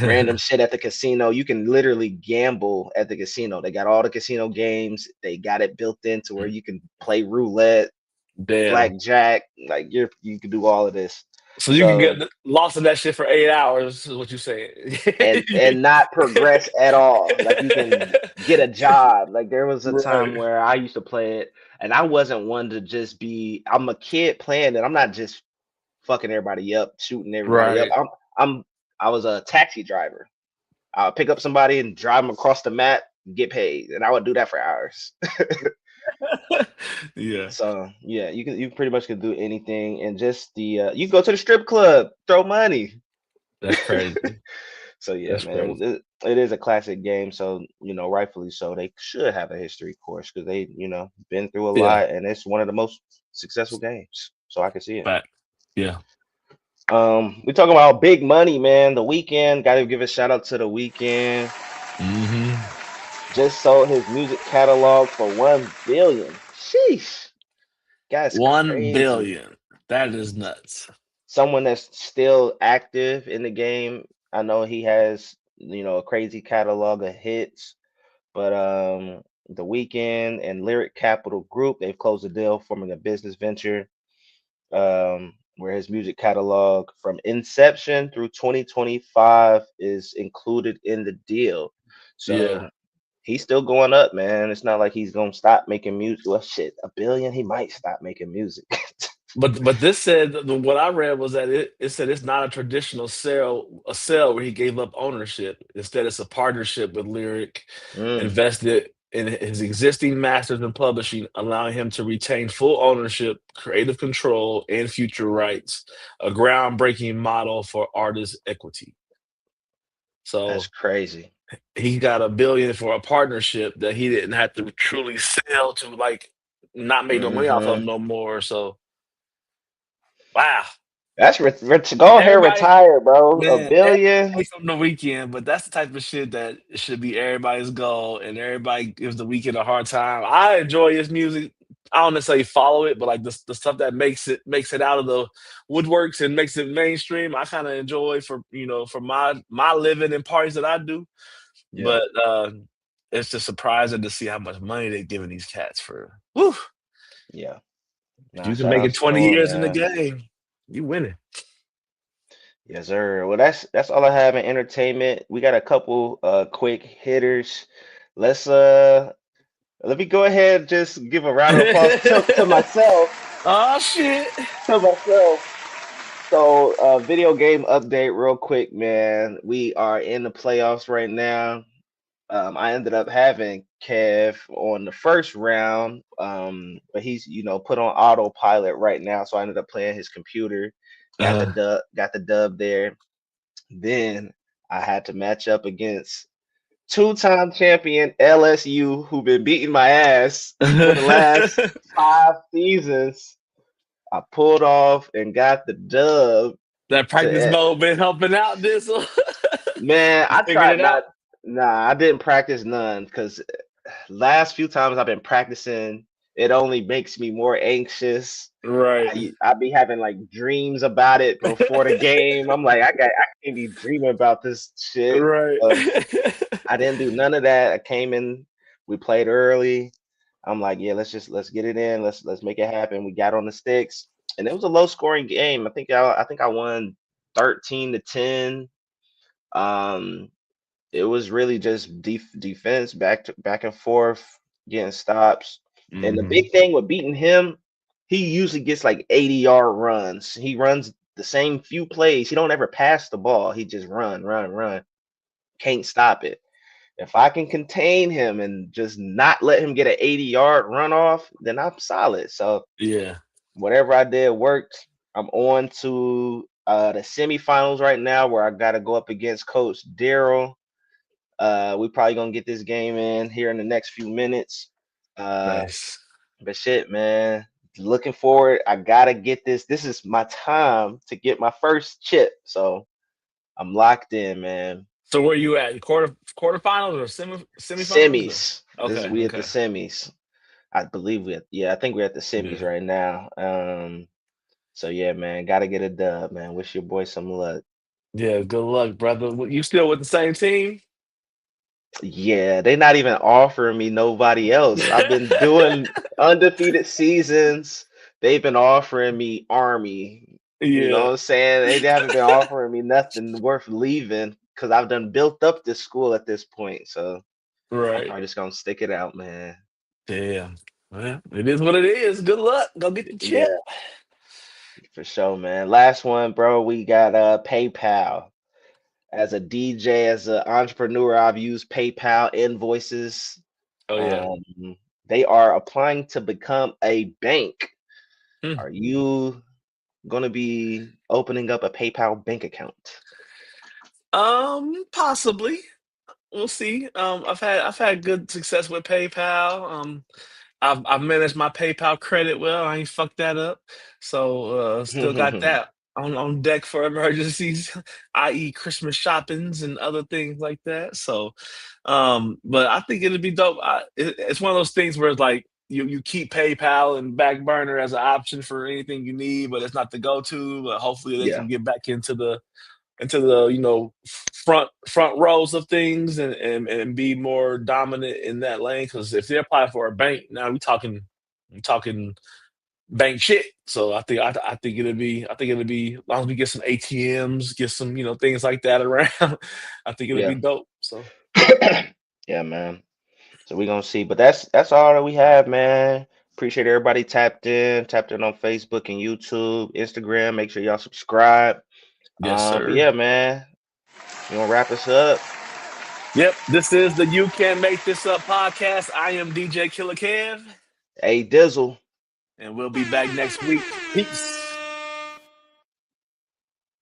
Speaker 8: random shit at the casino. You can literally gamble at the casino. They got all the casino games. They got it built into where you can play roulette,
Speaker 3: Damn.
Speaker 8: blackjack. Like you can do all of this.
Speaker 3: So you can
Speaker 8: So
Speaker 3: get lost in that shit for 8 hours, is what you saying?
Speaker 8: and not progress at all. Like you can get a job. Like there was a time
Speaker 3: Right.
Speaker 8: where I used to play it, and I wasn't one to just be. I'm a kid playing it. I'm not just fucking everybody up, shooting everybody up.
Speaker 3: Right.
Speaker 8: I'm I was a taxi driver. I would pick up somebody and drive them across the map, get paid, and I would do that for hours.
Speaker 3: Yeah,
Speaker 8: So yeah, you pretty much can do anything, and just the you go to the strip club, throw money.
Speaker 3: that's crazy.
Speaker 8: So yeah,
Speaker 3: That's
Speaker 8: man,
Speaker 3: crazy.
Speaker 8: it is a classic game. So rightfully so, they should have a history course because they been through a
Speaker 3: Yeah,
Speaker 8: lot, and it's one of the most successful games. So I can see it.
Speaker 3: fact. Yeah.
Speaker 8: We talking about big money, man. The Weeknd, got to give a shout out to the Weeknd.
Speaker 3: Hmm.
Speaker 8: Just sold his music catalog for 1 billion. Sheesh, that's
Speaker 3: 1 billion.
Speaker 8: crazy.
Speaker 3: That is nuts.
Speaker 8: Someone that's still active in the game. I know he has a crazy catalog of hits, but the Weeknd and Lyric Capital Group, they've closed a deal forming a business venture, where his music catalog from inception through 2025 is included in the deal.
Speaker 3: Yeah.
Speaker 8: So he's still going up, man. It's not like he's gonna stop making music. Well, shit, 1 billion, he might stop making music.
Speaker 3: But this said what I read was that it said it's not a traditional sale where he gave up ownership. Instead, it's a partnership with Lyric,
Speaker 8: Mm,
Speaker 3: invested in his existing masters and publishing, allowing him to retain full ownership, creative control, and future rights. A groundbreaking model for artist equity.
Speaker 8: that's
Speaker 3: So
Speaker 8: crazy.
Speaker 3: he got 1 billion for a partnership that he didn't have to truly sell to like not make no money off of
Speaker 8: Hmm.
Speaker 3: no more. So wow.
Speaker 8: That's rich. Go ahead,
Speaker 3: Everybody,
Speaker 8: retire, bro. A
Speaker 3: man, everybody
Speaker 8: billion.
Speaker 3: hates on the weekend, but that's the type of shit that should be everybody's goal, and everybody gives the weekend a hard time. I enjoy his music. I don't necessarily follow it, but like the stuff that makes it out of the woodworks and makes it mainstream, I kind of enjoy for my living and parties that I do.
Speaker 8: Yeah,
Speaker 3: But it's just surprising to see how much money they're giving these cats for. Woo!
Speaker 8: yeah.
Speaker 3: If
Speaker 8: Nah,
Speaker 3: you can
Speaker 8: shout
Speaker 3: make it
Speaker 8: outs to
Speaker 3: 20
Speaker 8: him,
Speaker 3: years in the
Speaker 8: man.
Speaker 3: game, you winning.
Speaker 8: Yes, sir. Well, that's all I have in entertainment. We got a couple quick hitters. Let's let me go ahead and just give a round of applause to myself.
Speaker 3: Oh shit.
Speaker 8: To myself. So, video game update, real quick, man. We are in the playoffs right now. I ended up having Kev on the first round, but he's put on autopilot right now. So I ended up playing his computer, got the dub there. Then I had to match up against two-time champion LSU, who've been beating my ass for the last 5 seasons. I pulled off and got the dub.
Speaker 3: That practice mode been helping out, Dizzle.
Speaker 8: Man, I
Speaker 3: Figured
Speaker 8: tried
Speaker 3: it out?
Speaker 8: Nah, I didn't practice none because last few times I've been practicing, it only makes me more anxious.
Speaker 3: Right.
Speaker 8: I be having like dreams about it before the game. I'm like, I can't be dreaming about this shit.
Speaker 3: Right.
Speaker 8: I didn't do none of that. I came in, we played early. I'm like, yeah, let's get it in. Let's make it happen. We got on the sticks, and it was a low scoring game. I think I won 13-10. It was really just defense back and forth, getting stops. And the big thing with beating him, he usually gets like 80-yard runs. He runs the same few plays. He don't ever pass the ball. He just run. Can't stop it. If I can contain him and just not let him get an 80-yard run off, then I'm solid. So
Speaker 3: yeah,
Speaker 8: whatever I did worked. I'm on to the semifinals right now, where I got to go up against Coach Daryl. We probably gonna get this game in here in the next few minutes.
Speaker 3: nice.
Speaker 8: But shit, man, looking forward. I gotta get this. This is my time to get my first chip. So I'm locked in, man.
Speaker 3: So where you at? Quarterfinals or semifinals?
Speaker 8: Semis.
Speaker 3: Okay.
Speaker 8: We at the semis. I believe I think we're at the semis right now. So yeah, man, gotta get a dub, man. Wish your boy some luck.
Speaker 3: Yeah, good luck, brother. You still with the same team?
Speaker 8: Yeah, they not even offering me nobody else. I've been doing undefeated seasons. They've been offering me Army. You know what I'm saying? They haven't been offering me nothing worth leaving because I've done built up this school at this point. So I'm probably just gonna stick it out, man.
Speaker 3: Damn. Well, it is what it is. Good luck. Go get the chip.
Speaker 8: For sure, man. Last one, bro. We got PayPal. As a DJ, as an entrepreneur, I've used PayPal invoices.
Speaker 3: Oh yeah.
Speaker 8: They are applying to become a bank.
Speaker 3: Hmm.
Speaker 8: Are you gonna be opening up a PayPal bank account?
Speaker 3: Possibly. We'll see. I've had good success with PayPal. I've managed my PayPal credit well. I ain't fucked that up. So still got that on deck for emergencies, i.e. Christmas shoppings and other things like that. So but I think it'd be dope. It's one of those things where it's like you keep PayPal and back burner as an option for anything you need, but it's not the go-to. But hopefully they can get back into the front rows of things and be more dominant in that lane. Because if they apply for a bank, now we're talking bank shit. So I think it'll be as long as we get some ATMs, get some things like that around. I think it'll be dope. So
Speaker 8: yeah, man. So we're gonna see. But that's all that we have, man. Appreciate everybody tapped in on Facebook and YouTube, Instagram. Make sure y'all subscribe.
Speaker 3: Yes, sir.
Speaker 8: But yeah, man. You wanna wrap us up?
Speaker 3: Yep. This is the You Can Make This Up podcast. I am DJ Killer Kev.
Speaker 8: Hey, Dizzle.
Speaker 3: And we'll be back next week. Peace.